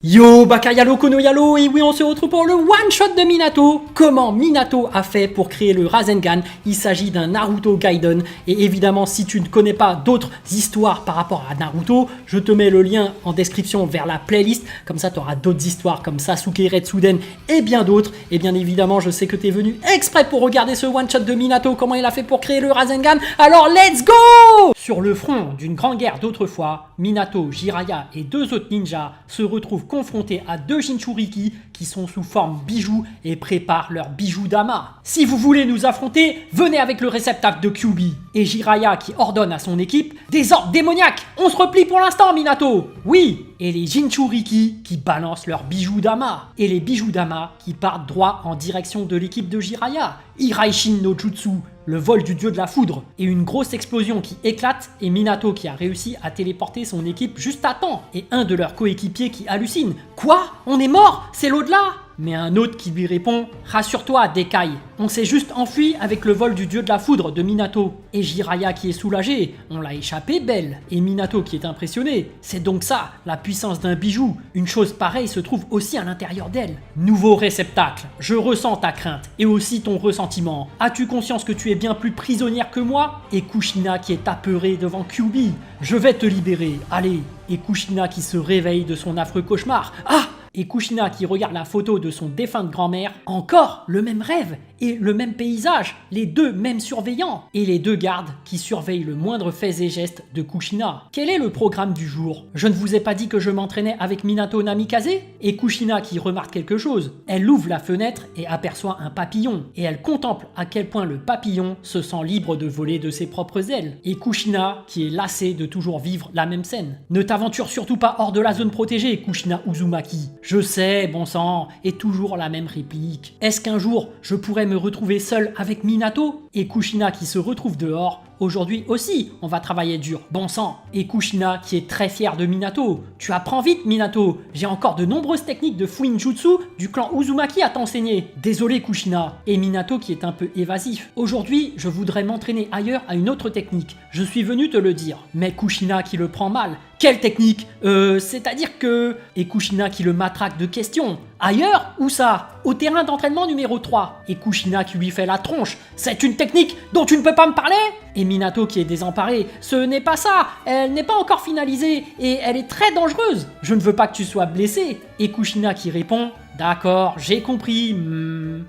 Yo, Bakayalo Konoyalo, et oui, on se retrouve pour le one-shot de Minato. Comment Minato a fait pour créer le Rasengan? Il s'agit d'un Naruto Gaiden, et évidemment, si tu ne connais pas d'autres histoires par rapport à Naruto, je te mets le lien en description vers la playlist, comme ça tu auras d'autres histoires comme Sasuke Retsuden et bien d'autres. Et bien évidemment, je sais que tu es venu exprès pour regarder ce one-shot de Minato, comment il a fait pour créer le Rasengan, alors let's go! Sur le front d'une grande guerre d'autrefois, Minato, Jiraiya et deux autres ninjas se retrouvent confrontés à deux Jinchuriki qui sont sous forme bijoux et préparent leur bijou Dama. Si vous voulez nous affronter, venez avec le réceptacle de Kyuubi. Et Jiraiya qui ordonne à son équipe des ordres démoniaques. On se replie pour l'instant, Minato. Oui. Et les Jinchuriki qui balancent leurs bijoux Dama. Et les bijoux Dama qui partent droit en direction de l'équipe de Jiraiya. Iraishin no Jutsu, le vol du dieu de la foudre, et une grosse explosion qui éclate, et Minato qui a réussi à téléporter son équipe juste à temps, et un de leurs coéquipiers qui hallucine. Quoi? On est mort? C'est l'au-delà? Mais un autre qui lui répond « Rassure-toi, Dekai, on s'est juste enfui avec le vol du dieu de la foudre de Minato. » Et Jiraiya qui est soulagé, on l'a échappé belle. Et Minato qui est impressionné, c'est donc ça, la puissance d'un bijou. Une chose pareille se trouve aussi à l'intérieur d'elle. Nouveau réceptacle, je ressens ta crainte et aussi ton ressentiment. As-tu conscience que tu es bien plus prisonnière que moi? Et Kushina qui est apeuré devant Kyuubi. Je vais te libérer, allez. Et Kushina qui se réveille de son affreux cauchemar. Ah! Et Kushina qui regarde la photo de son défunte grand-mère, encore le même rêve et le même paysage, les deux mêmes surveillants et les deux gardes qui surveillent le moindre fait et geste de Kushina. Quel est le programme du jour? Je ne vous ai pas dit que je m'entraînais avec Minato Namikaze? Et Kushina qui remarque quelque chose. Elle ouvre la fenêtre et aperçoit un papillon et elle contemple à quel point le papillon se sent libre de voler de ses propres ailes. Et Kushina qui est lassé de toujours vivre la même scène. Ne t'aventure surtout pas hors de la zone protégée, Kushina Uzumaki. Je sais, bon sang, et toujours la même réplique. Est-ce qu'un jour, je pourrais me retrouver seul avec Minato? Et Kushina qui se retrouve dehors. Aujourd'hui aussi, on va travailler dur, bon sang. Et Kushina qui est très fier de Minato. Tu apprends vite, Minato. J'ai encore de nombreuses techniques de Fuinjutsu du clan Uzumaki à t'enseigner. Désolé, Kushina. Et Minato qui est un peu évasif. Aujourd'hui, je voudrais m'entraîner ailleurs à une autre technique. Je suis venu te le dire. Mais Kushina qui le prend mal. Quelle technique? C'est-à-dire que... Et Kushina qui le matraque de questions. Ailleurs? Où ça? Au terrain d'entraînement numéro 3. Et Kushina qui lui fait la tronche. C'est une technique dont tu ne peux pas me parler? Et Minato qui est désemparé. Ce n'est pas ça. Elle n'est pas encore finalisée. Et elle est très dangereuse. Je ne veux pas que tu sois blessé. Et Kushina qui répond... D'accord, j'ai compris.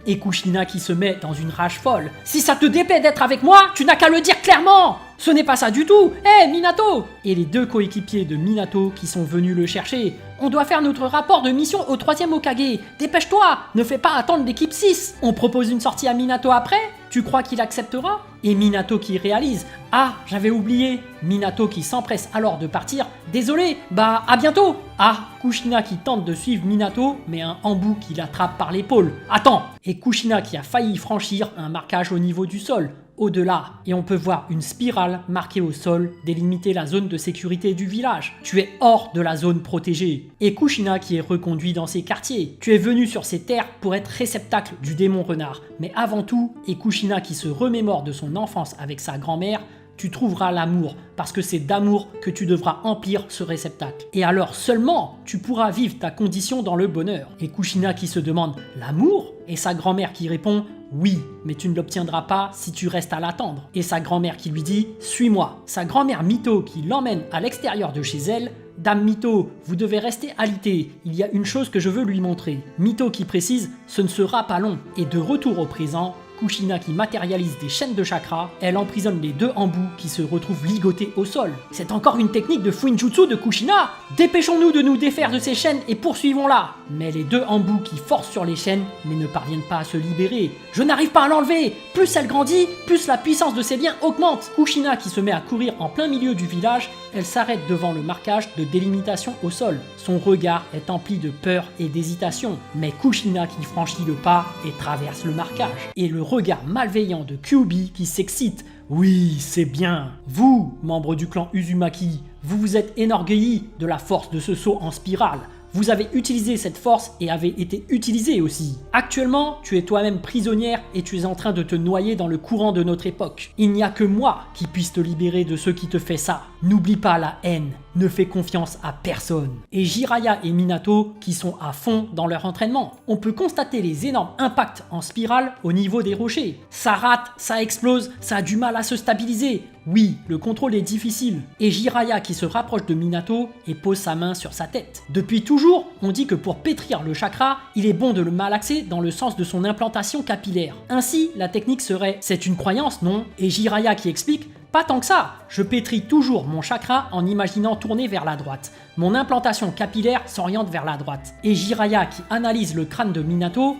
Et Kushina qui se met dans une rage folle. Si ça te déplaît d'être avec moi, tu n'as qu'à le dire clairement. Ce n'est pas ça du tout. Hé, Minato! Et les deux coéquipiers de Minato qui sont venus le chercher. On doit faire notre rapport de mission au 3e Hokage. Dépêche-toi, ne fais pas attendre l'équipe 6. On propose une sortie à Minato après? Tu crois qu'il acceptera? Et Minato qui réalise. Ah, j'avais oublié. Minato qui s'empresse alors de partir. Désolé, bah à bientôt. Ah, Kushina qui tente de suivre Minato, mais un embout qui l'attrape par l'épaule. Attends. Et Kushina qui a failli franchir un marquage au niveau du sol. Au-delà, et on peut voir une spirale marquée au sol délimiter la zone de sécurité du village. Tu es hors de la zone protégée. Et Kushina qui est reconduit dans ses quartiers. Tu es venu sur ces terres pour être réceptacle du démon renard. Mais avant tout, et Kushina qui se remémore de son enfance avec sa grand-mère, tu trouveras l'amour, parce que c'est d'amour que tu devras emplir ce réceptacle. Et alors seulement, tu pourras vivre ta condition dans le bonheur. Et Kushina qui se demande « L'amour ?» Et sa grand-mère qui répond « Oui, mais tu ne l'obtiendras pas si tu restes à l'attendre. » Et sa grand-mère qui lui dit « Suis-moi. » Sa grand-mère Mito qui l'emmène à l'extérieur de chez elle. « Dame Mito, vous devez rester alité. Il y a une chose que je veux lui montrer. » Mito qui précise « Ce ne sera pas long. » Et de retour au présent, Kushina qui matérialise des chaînes de chakra, elle emprisonne les deux embouts qui se retrouvent ligotés au sol. C'est encore une technique de Fuinjutsu de Kushina. Dépêchons-nous de nous défaire de ces chaînes et poursuivons-la. Mais les deux embouts qui forcent sur les chaînes mais ne parviennent pas à se libérer. Je n'arrive pas à l'enlever. Plus elle grandit, plus la puissance de ses liens augmente. Kushina qui se met à courir en plein milieu du village, elle s'arrête devant le marquage de délimitation au sol. Son regard est empli de peur et d'hésitation. Mais Kushina qui franchit le pas et traverse le marquage. Et le regard malveillant de Kyuubi qui s'excite. Oui, c'est bien. Vous, membres du clan Uzumaki, vous vous êtes énorgueillis de la force de ce saut en spirale. Vous avez utilisé cette force et avez été utilisé aussi. Actuellement, tu es toi-même prisonnière et tu es en train de te noyer dans le courant de notre époque. Il n'y a que moi qui puisse te libérer de ce qui te fait ça. N'oublie pas la haine, ne fait confiance à personne. Et Jiraiya et Minato qui sont à fond dans leur entraînement. On peut constater les énormes impacts en spirale au niveau des rochers. Ça rate, ça explose, ça a du mal à se stabiliser. Oui, le contrôle est difficile. Et Jiraiya qui se rapproche de Minato et pose sa main sur sa tête. Depuis toujours, on dit que pour pétrir le chakra, il est bon de le malaxer dans le sens de son implantation capillaire. Ainsi, la technique serait « c'est une croyance, non ?» Et Jiraiya qui explique « pas tant que ça, je pétris toujours mon chakra en imaginant tourner vers la droite. Mon implantation capillaire s'oriente vers la droite. » Et Jiraiya qui analyse le crâne de Minato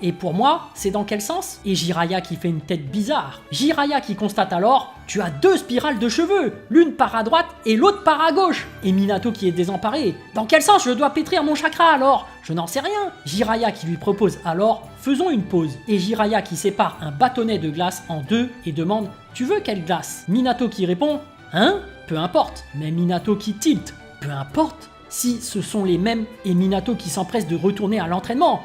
et pour moi, c'est dans quel sens? Et Jiraiya qui fait une tête bizarre. Jiraiya qui constate alors « Tu as 2 spirales de cheveux, l'une part à droite et l'autre part à gauche !» Et Minato qui est désemparé. « Dans quel sens je dois pétrir mon chakra alors? Je n'en sais rien !» Jiraiya qui lui propose alors « Faisons une pause !» Et Jiraiya qui sépare un bâtonnet de glace en 2 et demande « Tu veux quelle glace ?» Minato qui répond « Hein? Peu importe !» Mais Minato qui tilte « Peu importe !» Si ce sont les mêmes et Minato qui s'empresse de retourner à l'entraînement.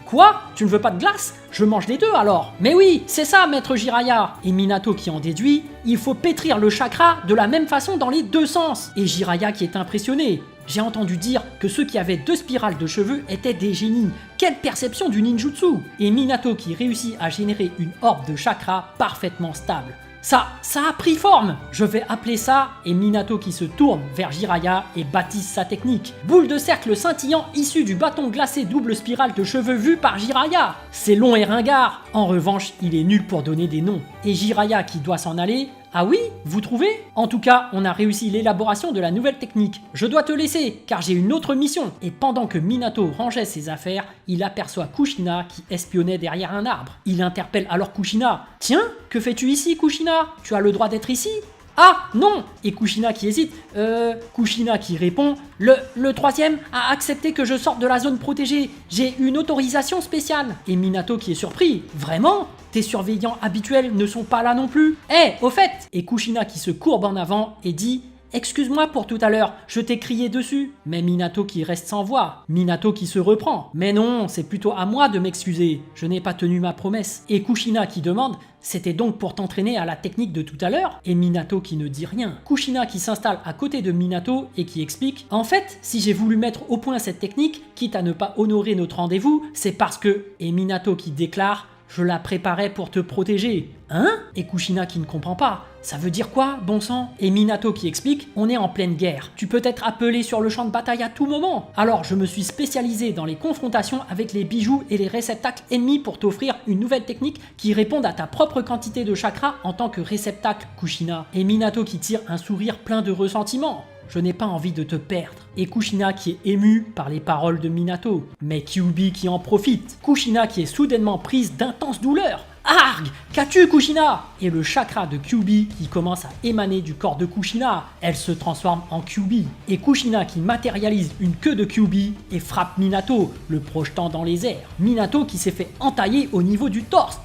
Quoi? Tu ne veux pas de glace? Je mange les deux alors. Mais oui, c'est ça, maître Jiraiya. Et Minato qui en déduit, il faut pétrir le chakra de la même façon dans les 2 sens. Et Jiraiya qui est impressionné. J'ai entendu dire que ceux qui avaient 2 spirales de cheveux étaient des génies. Quelle perception du ninjutsu! Et Minato qui réussit à générer une orbe de chakra parfaitement stable. Ça a pris forme. Je vais appeler ça, et Minato qui se tourne vers Jiraiya et baptise sa technique. Boule de cercle scintillant issue du bâton glacé double spirale de cheveux vu par Jiraiya. C'est long et ringard. En revanche, il est nul pour donner des noms. Et Jiraiya qui doit s'en aller. Ah oui, vous trouvez? En tout cas, on a réussi l'élaboration de la nouvelle technique. Je dois te laisser, car j'ai une autre mission. Et pendant que Minato rangeait ses affaires, il aperçoit Kushina qui espionnait derrière un arbre. Il interpelle alors Kushina. « Tiens, que fais-tu ici, Kushina? Tu as le droit d'être ici ?» Ah, non! Et Kushina qui hésite. Kushina qui répond. Le troisième a accepté que je sorte de la zone protégée. J'ai une autorisation spéciale. Et Minato qui est surpris. Vraiment? Tes surveillants habituels ne sont pas là non plus? Au fait! Et Kushina qui se courbe en avant et dit. Excuse-moi pour tout à l'heure, je t'ai crié dessus. Mais Minato qui reste sans voix. Minato qui se reprend. Mais non, c'est plutôt à moi de m'excuser. Je n'ai pas tenu ma promesse. Et Kushina qui demande. C'était donc pour t'entraîner à la technique de tout à l'heure? Et Minato qui ne dit rien. Kushina qui s'installe à côté de Minato et qui explique. En fait, si j'ai voulu mettre au point cette technique, quitte à ne pas honorer notre rendez-vous, c'est parce que. Et Minato qui déclare. Je la préparais pour te protéger. Hein? Et Kushina qui ne comprend pas. Ça veut dire quoi, bon sang? Et Minato qui explique, on est en pleine guerre. Tu peux être appelé sur le champ de bataille à tout moment. Alors je me suis spécialisé dans les confrontations avec les bijoux et les réceptacles ennemis pour t'offrir une nouvelle technique qui réponde à ta propre quantité de chakra en tant que réceptacle, Kushina. Et Minato qui tire un sourire plein de ressentiment. Je n'ai pas envie de te perdre. Et Kushina qui est ému par les paroles de Minato. Mais Kyuubi qui en profite. Kushina qui est soudainement prise d'intenses douleurs. Arg! Qu'as-tu, Kushina? Et le chakra de Kyuubi qui commence à émaner du corps de Kushina. Elle se transforme en Kyuubi. Et Kushina qui matérialise une queue de Kyuubi et frappe Minato, le projetant dans les airs. Minato qui s'est fait entailler au niveau du torse.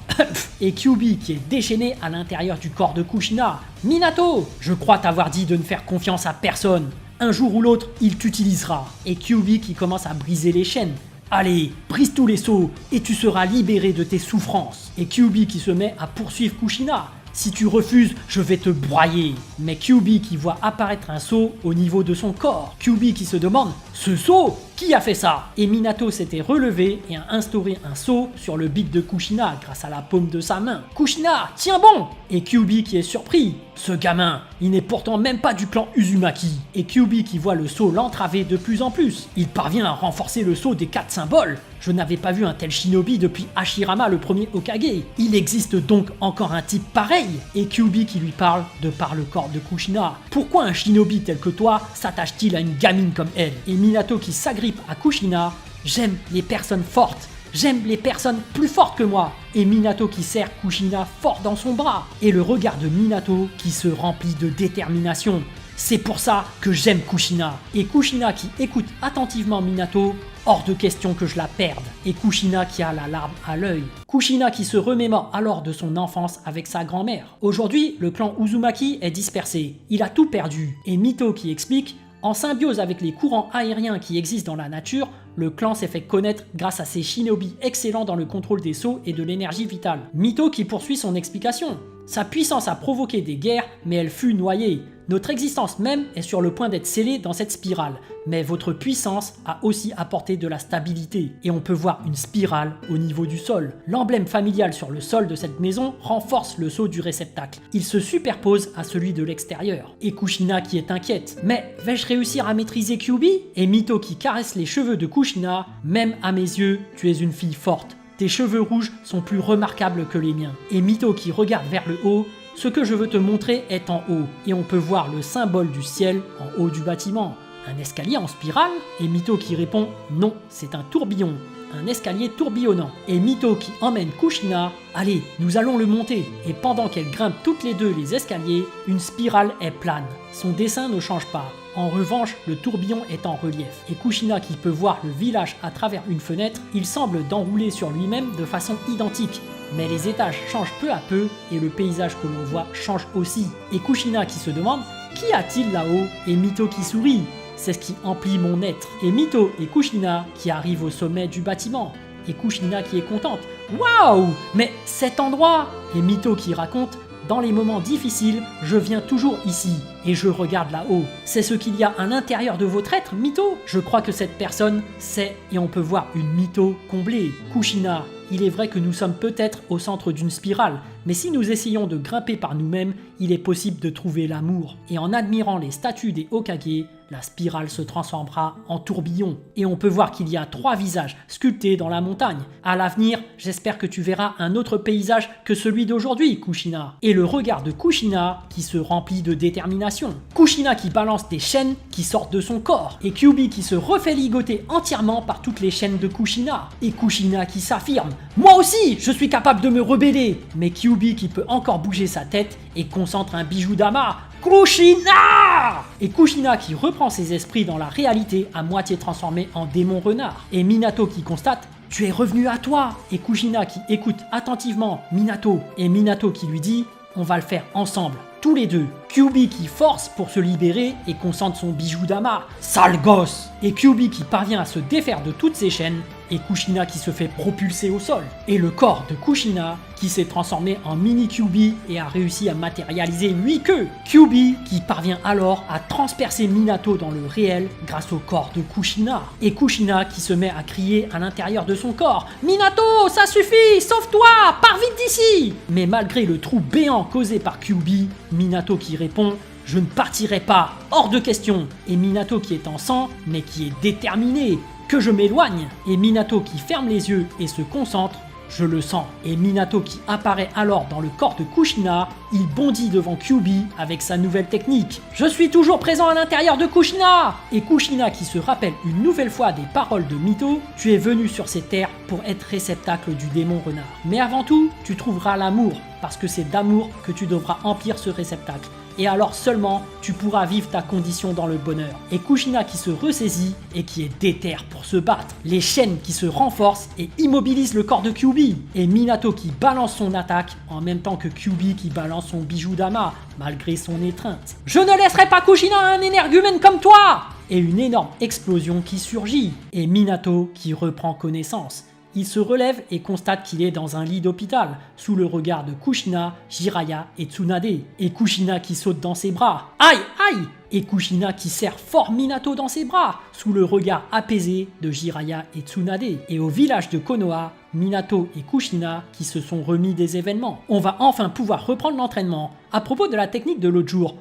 Et Kyuubi qui est déchaîné à l'intérieur du corps de Kushina. Minato! Je crois t'avoir dit de ne faire confiance à personne. Un jour ou l'autre, il t'utilisera. Et Kyuubi qui commence à briser les chaînes. Allez, brise tous les seaux et tu seras libéré de tes souffrances. Et Kyuubi qui se met à poursuivre Kushina. Si tu refuses, je vais te broyer. Mais Kyuubi qui voit apparaître un seau au niveau de son corps. Kyuubi qui se demande, ce seau? Qui a fait ça? Et Minato s'était relevé et a instauré un seau sur le bic de Kushina grâce à la paume de sa main. Kushina, tiens bon! Et Kyuubi qui est surpris. Ce gamin, il n'est pourtant même pas du clan Uzumaki. Et Kyuubi qui voit le seau l'entraver de plus en plus. Il parvient à renforcer le seau des 4 symboles. Je n'avais pas vu un tel shinobi depuis Hashirama le premier Hokage. Il existe donc encore un type pareil. Et Kyuubi qui lui parle de par le corps de Kushina. Pourquoi un shinobi tel que toi s'attache-t-il à une gamine comme elle? Et Minato qui s'agrippe à Kushina. J'aime les personnes fortes. J'aime les personnes plus fortes que moi. Et Minato qui serre Kushina fort dans son bras. Et le regard de Minato qui se remplit de détermination. C'est pour ça que j'aime Kushina. Et Kushina qui écoute attentivement Minato. Hors de question que je la perde. Et Kushina qui a la larme à l'œil. Kushina qui se remémore alors de son enfance avec sa grand-mère. Aujourd'hui, le clan Uzumaki est dispersé. Il a tout perdu. Et Mito qui explique. En symbiose avec les courants aériens qui existent dans la nature, le clan s'est fait connaître grâce à ses shinobi excellents dans le contrôle des sauts et de l'énergie vitale. Mito qui poursuit son explication. Sa puissance a provoqué des guerres, mais elle fut noyée. Notre existence même est sur le point d'être scellée dans cette spirale, mais votre puissance a aussi apporté de la stabilité. Et on peut voir une spirale au niveau du sol. L'emblème familial sur le sol de cette maison renforce le sceau du réceptacle. Il se superpose à celui de l'extérieur. Et Kushina qui est inquiète. Mais vais-je réussir à maîtriser Kyuubi? Et Mito qui caresse les cheveux de Kushina. Même à mes yeux, tu es une fille forte. Tes cheveux rouges sont plus remarquables que les miens. Et Mito qui regarde vers le haut. Ce que je veux te montrer est en haut. Et on peut voir le symbole du ciel en haut du bâtiment. Un escalier en spirale? Et Mito qui répond non, c'est un tourbillon. Un escalier tourbillonnant. Et Mito qui emmène Kushina. Allez, nous allons le monter. Et pendant qu'elles grimpent toutes les deux les escaliers, une spirale est plane. Son dessin ne change pas. En revanche, le tourbillon est en relief. Et Kushina qui peut voir le village à travers une fenêtre, il semble d'enrouler sur lui-même de façon identique. Mais les étages changent peu à peu et le paysage que l'on voit change aussi. Et Kushina qui se demande « Qu'y a-t-il là-haut ?» Et Mito qui sourit. C'est ce qui emplit mon être. Et Mito et Kushina qui arrivent au sommet du bâtiment. Et Kushina qui est contente. Waouh! Mais cet endroit! Et Mito qui raconte. Dans les moments difficiles, je viens toujours ici et je regarde là-haut. C'est ce qu'il y a à l'intérieur de votre être, Mito? Je crois que cette personne, c'est, et on peut voir une Mito comblée. Kushina, il est vrai que nous sommes peut-être au centre d'une spirale, mais si nous essayons de grimper par nous-mêmes, il est possible de trouver l'amour. Et en admirant les statues des Hokage, la spirale se transformera en tourbillon. Et on peut voir qu'il y a 3 visages sculptés dans la montagne. À l'avenir, j'espère que tu verras un autre paysage que celui d'aujourd'hui, Kushina. Et le regard de Kushina qui se remplit de détermination. Kushina qui balance des chaînes qui sortent de son corps. Et Kyuubi qui se refait ligoter entièrement par toutes les chaînes de Kushina. Et Kushina qui s'affirme. Moi aussi, je suis capable de me rebeller. Mais Kyuubi qui peut encore bouger sa tête et concentre un bijou d'ama. Kushina! Et Kushina qui reprend ses esprits dans la réalité à moitié transformé en démon renard. Et Minato qui constate « Tu es revenu à toi !» Et Kushina qui écoute attentivement Minato. Et Minato qui lui dit « On va le faire ensemble, tous les deux. » Kyuubi qui force pour se libérer et concentre son bijou d'ama. Sale gosse! Et Kyuubi qui parvient à se défaire de toutes ses chaînes. Et Kushina qui se fait propulser au sol. Et le corps de Kushina qui s'est transformé en mini Kyuubi et a réussi à matérialiser 8 queues. Kyuubi qui parvient alors à transpercer Minato dans le réel grâce au corps de Kushina. Et Kushina qui se met à crier à l'intérieur de son corps « Minato, ça suffit, sauve-toi, pars vite d'ici !» Mais malgré le trou béant causé par Kyuubi, Minato qui répond « Je ne partirai pas, hors de question !» Et Minato qui est en sang, mais qui est déterminé. Que je m'éloigne. Et Minato qui ferme les yeux et se concentre, je le sens. Et Minato qui apparaît alors dans le corps de Kushina, il bondit devant Kyuubi avec sa nouvelle technique. Je suis toujours présent à l'intérieur de Kushina! Et Kushina qui se rappelle une nouvelle fois des paroles de Mito, tu es venu sur ces terres pour être réceptacle du démon renard. Mais avant tout, tu trouveras l'amour, parce que c'est d'amour que tu devras emplir ce réceptacle. Et alors seulement tu pourras vivre ta condition dans le bonheur. Et Kushina qui se ressaisit et qui est déter pour se battre. Les chaînes qui se renforcent et immobilisent le corps de Kyuubi. Et Minato qui balance son attaque en même temps que Kyuubi qui balance son bijou d'ama malgré son étreinte. Je ne laisserai pas Kushina à un énergumène comme toi! Et une énorme explosion qui surgit. Et Minato qui reprend connaissance. Il se relève et constate qu'il est dans un lit d'hôpital, sous le regard de Kushina, Jiraiya et Tsunade. Et Kushina qui saute dans ses bras. Aïe, aïe! Et Kushina qui serre fort Minato dans ses bras, sous le regard apaisé de Jiraiya et Tsunade. Et au village de Konoha, Minato et Kushina qui se sont remis des événements. On va enfin pouvoir reprendre l'entraînement. À propos de la technique de l'autre jour,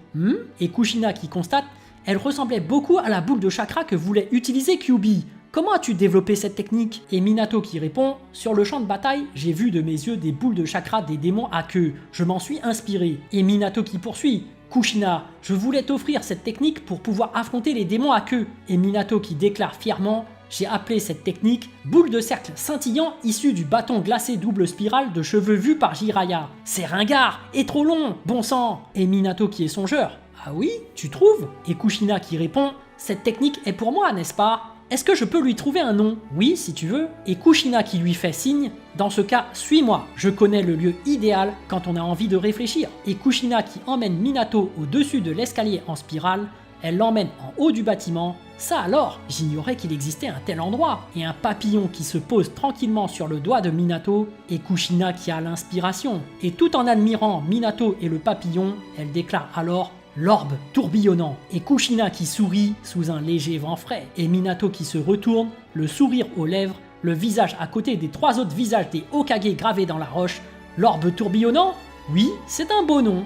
et Kushina qui constate, elle ressemblait beaucoup à la boule de chakra que voulait utiliser Kyuubi. Comment as-tu développé cette technique? Et Minato qui répond, sur le champ de bataille, j'ai vu de mes yeux des boules de chakra des démons à queue. Je m'en suis inspiré. Et Minato qui poursuit, Kushina, je voulais t'offrir cette technique pour pouvoir affronter les démons à queue. Et Minato qui déclare fièrement, j'ai appelé cette technique boule de cercle scintillant issue du bâton glacé double spirale de cheveux vus par Jiraiya. C'est ringard et trop long, bon sang. Et Minato qui est songeur, ah oui, tu trouves? Et Kushina qui répond, cette technique est pour moi, n'est-ce pas? Est-ce que je peux lui trouver un nom? Oui, si tu veux. Et Kushina qui lui fait signe, dans ce cas, suis-moi. Je connais le lieu idéal quand on a envie de réfléchir. Et Kushina qui emmène Minato au-dessus de l'escalier en spirale, elle l'emmène en haut du bâtiment. Ça alors, j'ignorais qu'il existait un tel endroit. Et un papillon qui se pose tranquillement sur le doigt de Minato, et Kushina qui a l'inspiration. Et tout en admirant Minato et le papillon, elle déclare alors L'orbe tourbillonnant et Kushina qui sourit sous un léger vent frais et Minato qui se retourne, le sourire aux lèvres, le visage à côté des 3 autres visages des Hokage gravés dans la roche. L'orbe tourbillonnant? Oui, c'est un beau nom,